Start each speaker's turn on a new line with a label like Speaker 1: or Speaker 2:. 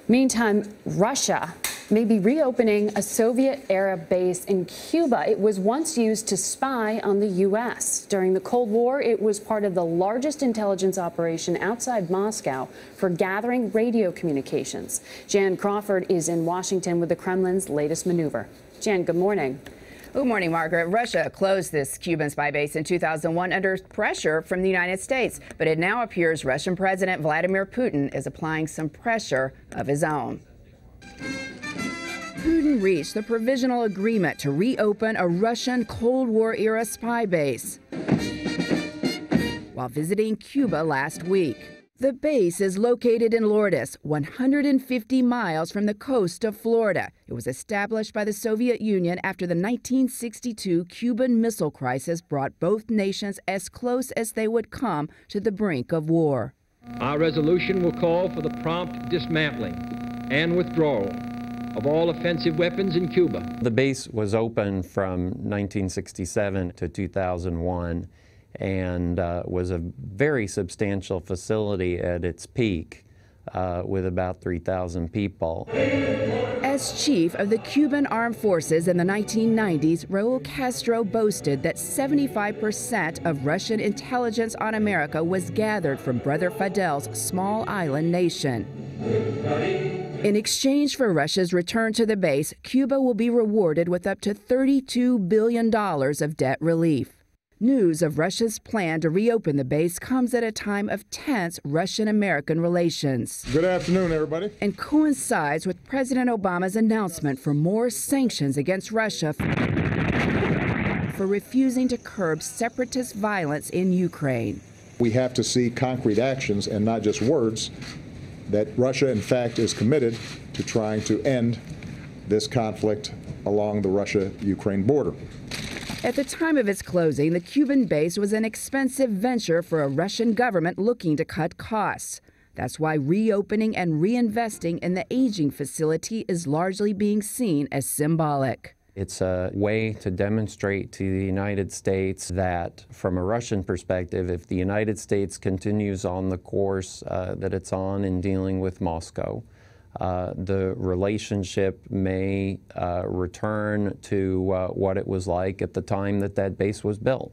Speaker 1: Meantime, Russia may be reopening a Soviet-era base in Cuba. It was once used to spy on the U.S. During the Cold War, it was part of the largest intelligence operation outside Moscow for gathering radio communications. Jan Crawford is in Washington with the Kremlin's latest maneuver. Jan, good morning.
Speaker 2: Good morning, Margaret. Russia closed this Cuban spy base in 2001 under pressure from the United States, but it now appears Russian President Vladimir Putin is applying some pressure of his own. Putin reached the provisional agreement to reopen a Russian Cold War-era spy base while visiting Cuba last week. The base is located in Lourdes, 150 miles from the coast of Florida. It was established by the Soviet Union after the 1962 Cuban Missile Crisis brought both nations as close as they would come to the brink of war.
Speaker 3: Our resolution will call for the prompt dismantling and withdrawal of all offensive weapons in Cuba.
Speaker 4: The base was open from 1967 to 2001 and was a very substantial facility at its peak with about 3,000 people.
Speaker 2: As chief of the Cuban Armed Forces in the 1990s, Raúl Castro boasted that 75% of Russian intelligence on America was gathered from Brother Fidel's small island nation. In exchange for Russia's return to the base, Cuba will be rewarded with up to $32 billion of debt relief. News of Russia's plan to reopen the base comes at a time of tense Russian-American relations.
Speaker 5: Good afternoon, everybody.
Speaker 2: And coincides with President Obama's announcement for more sanctions against Russia for refusing to curb separatist violence in Ukraine.
Speaker 5: We have to see concrete actions and not just words that Russia, in fact, is committed to trying to end this conflict along the Russia-Ukraine border.
Speaker 2: At the time of its closing, the Cuban base was an expensive venture for a Russian government looking to cut costs. That's why reopening and reinvesting in the aging facility is largely being seen as symbolic.
Speaker 4: It's a way to demonstrate to the United States that, from a Russian perspective, if the United States continues on the course that it's on in dealing with Moscow, the relationship may return to what it was like at the time that that base was built.